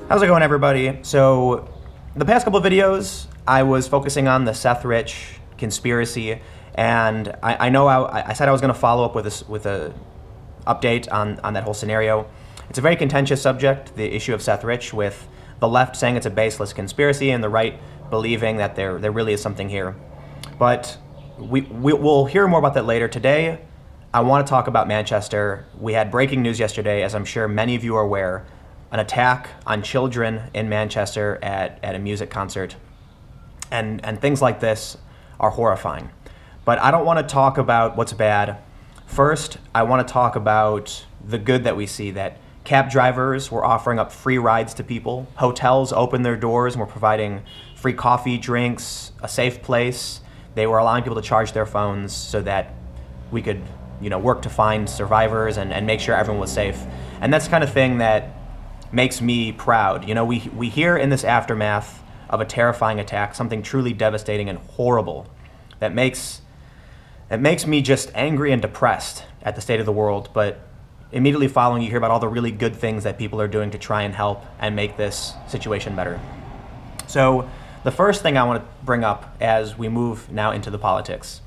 How's it going, everybody? So the past couple of videos, I was focusing on the Seth Rich conspiracy, and I know I said I was going to follow up with a update on that whole scenario. It's a very contentious subject, the issue of Seth Rich, with the left saying it's a baseless conspiracy and the right believing that there really is something here. But we'll hear more about that later. Today, I want to talk about Manchester. We had breaking news yesterday, as I'm sure many of you are aware, an attack on children in Manchester at a music concert. And things like this are horrifying. But I don't want to talk about what's bad. First, I want to talk about the good that we see, that cab drivers were offering up free rides to people. Hotels opened their doors and were providing free coffee, drinks, a safe place. They were allowing people to charge their phones so that we could, work to find survivors and make sure everyone was safe. And that's the kind of thing that makes me proud. We hear in this aftermath of a terrifying attack something truly devastating and horrible that makes me just angry and depressed at the state of the world. But immediately following, you hear about all the really good things that people are doing to try and help and make this situation better. So the first thing I want to bring up as we move now into the politics,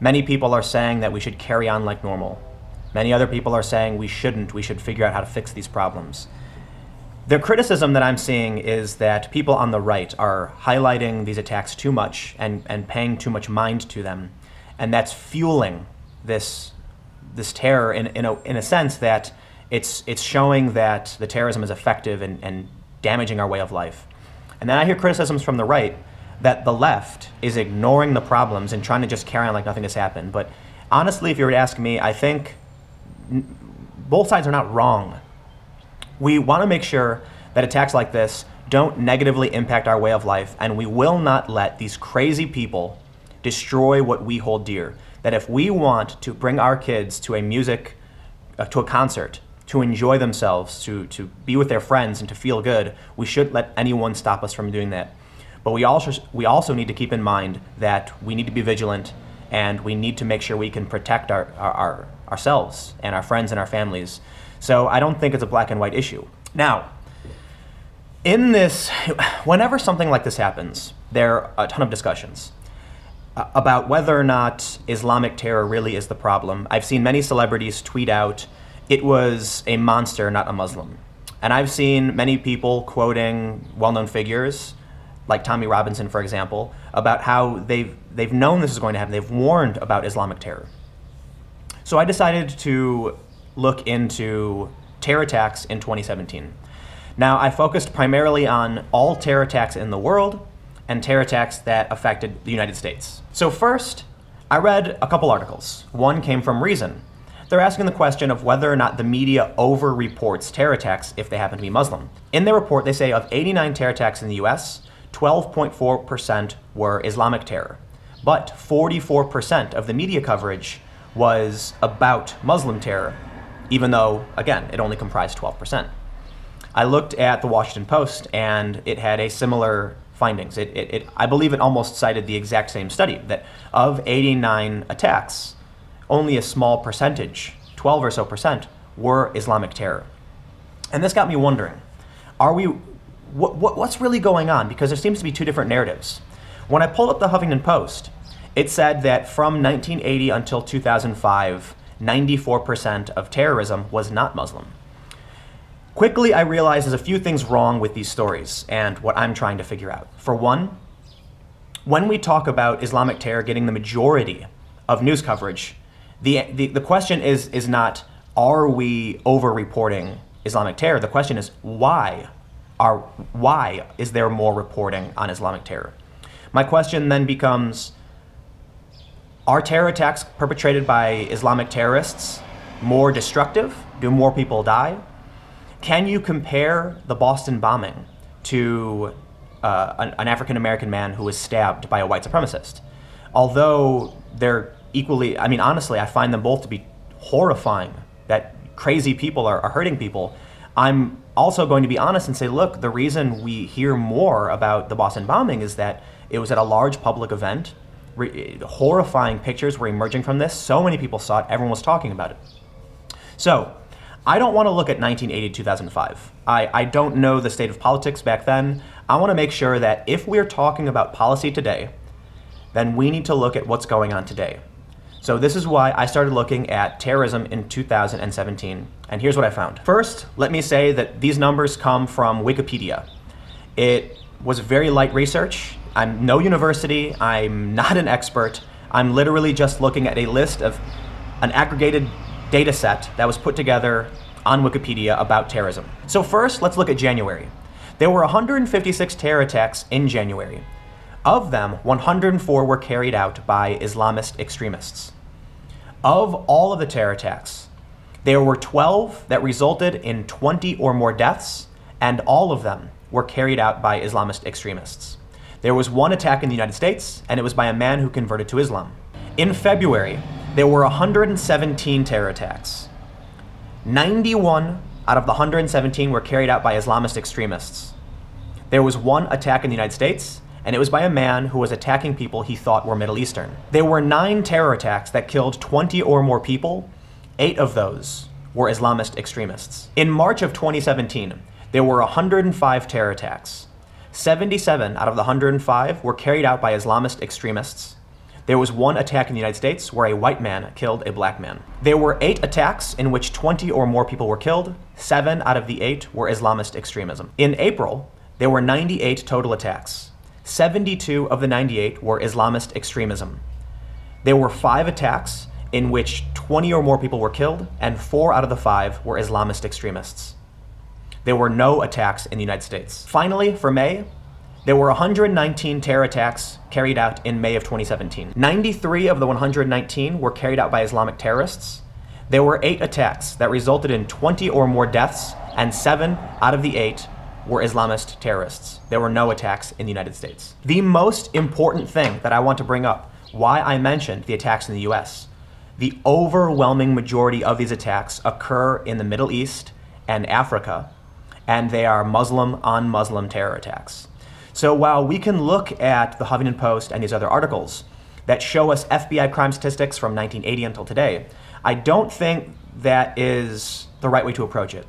many people are saying that we should carry on like normal. Many other people are saying we shouldn't. We should figure out how to fix these problems. The criticism that I'm seeing is that people on the right are highlighting these attacks too much and paying too much mind to them. And that's fueling this terror in a sense that it's showing that the terrorism is effective and damaging our way of life. And then I hear criticisms from the right that the left is ignoring the problems and trying to just carry on like nothing has happened. But honestly, if you were to ask me, I think both sides are not wrong. We want to make sure that attacks like this don't negatively impact our way of life, and we will not let these crazy people destroy what we hold dear. That if we want to bring our kids to to a concert, to enjoy themselves, to be with their friends and to feel good, we shouldn't let anyone stop us from doing that. But we also need to keep in mind that we need to be vigilant, and we need to make sure we can protect ourselves and our friends and our families. So I don't think it's a black and white issue. Now, whenever something like this happens, there are a ton of discussions about whether or not Islamic terror really is the problem. I've seen many celebrities tweet out, it was a monster, not a Muslim. And I've seen many people quoting well-known figures, like Tommy Robinson, for example, about how they've known this is going to happen. They've warned about Islamic terror. So I decided to look into terror attacks in 2017. Now, I focused primarily on all terror attacks in the world and terror attacks that affected the United States. So first, I read a couple articles. One came from Reason. They're asking the question of whether or not the media over-reports terror attacks if they happen to be Muslim. In their report, they say of 89 terror attacks in the US, 12.4% were Islamic terror. But 44% of the media coverage was about Muslim terror, even though, again, it only comprised 12%. I looked at the Washington Post, and it had a similar findings. I believe it almost cited the exact same study, that of 89 attacks, only a small percentage, 12 or so percent, were Islamic terror. And this got me wondering, what's really going on? Because there seems to be two different narratives. When I pulled up the Huffington Post, it said that from 1980 until 2005, 94% of terrorism was not Muslim. Quickly, I realized there's a few things wrong with these stories and what I'm trying to figure out. For one, when we talk about Islamic terror getting the majority of news coverage, the question is not, are we over-reporting Islamic terror? The question is, why is there more reporting on Islamic terror? My question then becomes, are terror attacks perpetrated by Islamic terrorists more destructive? Do more people die? Can you compare the Boston bombing to an African-American man who was stabbed by a white supremacist? Although they're equally, honestly, I find them both to be horrifying, that crazy people are hurting people. I'm also going to be honest and say, look, the reason we hear more about the Boston bombing is that it was at a large public event. Horrifying pictures were emerging from this. So many people saw it. Everyone was talking about it. So I don't want to look at 1980 to 2005. I don't know the state of politics back then. I want to make sure that if we're talking about policy today, then we need to look at what's going on today. So this is why I started looking at terrorism in 2017, and here's what I found. First, let me say that these numbers come from Wikipedia. It was very light research. I'm no university, I'm not an expert. I'm literally just looking at a list of an aggregated data set that was put together on Wikipedia about terrorism. So first, let's look at January. There were 156 terror attacks in January. Of them, 104 were carried out by Islamist extremists. Of all of the terror attacks, there were 12 that resulted in 20 or more deaths, and all of them were carried out by Islamist extremists. There was one attack in the United States, and it was by a man who converted to Islam. In February, there were 117 terror attacks. 91 out of the 117 were carried out by Islamist extremists. There was one attack in the United States, and it was by a man who was attacking people he thought were Middle Eastern. There were 9 terror attacks that killed 20 or more people. 8 of those were Islamist extremists. In March of 2017, there were 105 terror attacks. 77 out of the 105 were carried out by Islamist extremists. There was one attack in the United States where a white man killed a black man. There were 8 attacks in which 20 or more people were killed. 7 out of the 8 were Islamist extremism. In April, there were 98 total attacks. 72 of the 98 were Islamist extremism. There were 5 attacks in which 20 or more people were killed, and 4 out of the 5 were Islamist extremists. There were no attacks in the United States. Finally, for May, there were 119 terror attacks carried out in May of 2017. 93 of the 119 were carried out by Islamic terrorists. There were 8 attacks that resulted in 20 or more deaths, and 7 out of the 8 were Islamist terrorists. There were no attacks in the United States. The most important thing that I want to bring up, why I mentioned the attacks in the US, the overwhelming majority of these attacks occur in the Middle East and Africa, and they are Muslim on Muslim terror attacks. So while we can look at the Huffington Post and these other articles that show us FBI crime statistics from 1980 until today, I don't think that is the right way to approach it.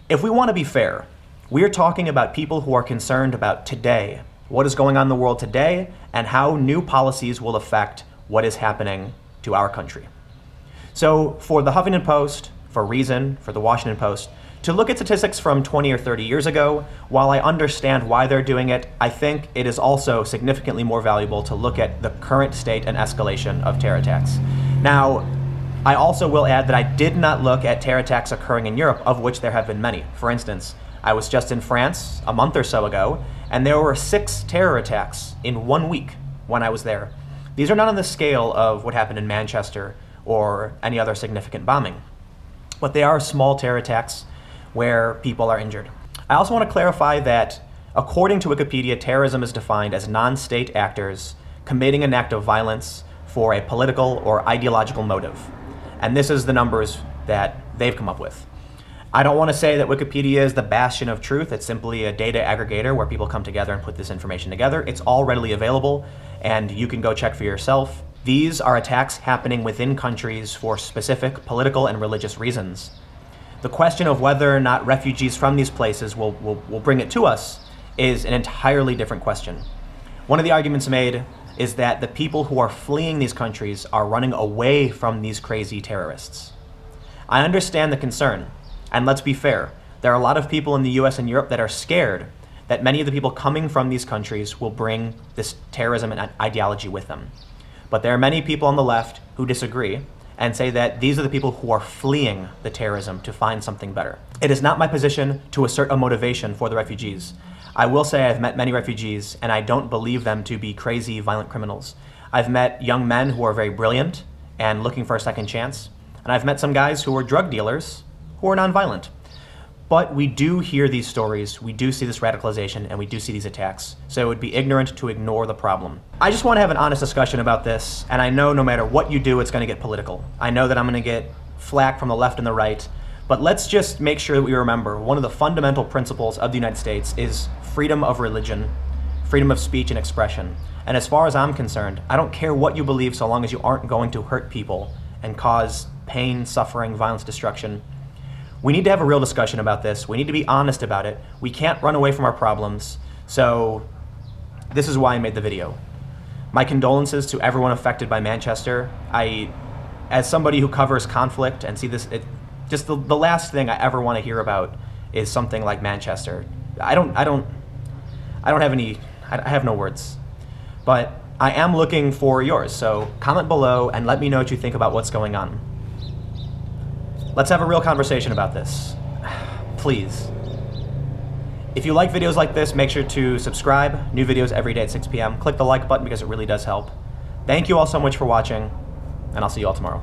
If we want to be fair, we're talking about people who are concerned about today, what is going on in the world today, and how new policies will affect what is happening to our country. So for the Huffington Post, for Reason, for the Washington Post, to look at statistics from 20 or 30 years ago, while I understand why they're doing it, I think it is also significantly more valuable to look at the current state and escalation of terror attacks. Now, I also will add that I did not look at terror attacks occurring in Europe, of which there have been many. For instance, I was just in France a month or so ago, and there were 6 terror attacks in 1 week when I was there. These are not on the scale of what happened in Manchester or any other significant bombing, but they are small terror attacks where people are injured. I also want to clarify that according to Wikipedia, terrorism is defined as non-state actors committing an act of violence for a political or ideological motive. And this is the numbers that they've come up with. I don't want to say that Wikipedia is the bastion of truth. It's simply a data aggregator where people come together and put this information together. It's all readily available, and you can go check for yourself. These are attacks happening within countries for specific political and religious reasons. The question of whether or not refugees from these places will bring it to us is an entirely different question. One of the arguments made is that the people who are fleeing these countries are running away from these crazy terrorists. I understand the concern, and let's be fair, there are a lot of people in the US and Europe that are scared that many of the people coming from these countries will bring this terrorism and ideology with them. But there are many people on the left who disagree and say that these are the people who are fleeing the terrorism to find something better. It is not my position to assert a motivation for the refugees. I will say I've met many refugees, and I don't believe them to be crazy, violent criminals. I've met young men who are very brilliant and looking for a second chance, and I've met some guys who are drug dealers who are nonviolent. But we do hear these stories, we do see this radicalization, and we do see these attacks, so it would be ignorant to ignore the problem. I just want to have an honest discussion about this, and I know no matter what you do, it's going to get political. I know that I'm going to get flack from the left and the right, but let's just make sure that we remember one of the fundamental principles of the United States is freedom of religion, freedom of speech and expression. And as far as I'm concerned, I don't care what you believe so long as you aren't going to hurt people and cause pain, suffering, violence, destruction. we need to have a real discussion about this. We need to be honest about it. We can't run away from our problems. So this is why I made the video. My condolences to everyone affected by Manchester. As somebody who covers conflict and see this, just the last thing I ever want to hear about is something like Manchester. I have no words. But I am looking for yours, so comment below and let me know what you think about what's going on. Let's have a real conversation about this. Please. If you like videos like this, make sure to subscribe. New videos every day at 6 p.m. Click the like button because it really does help. Thank you all so much for watching, and I'll see you all tomorrow.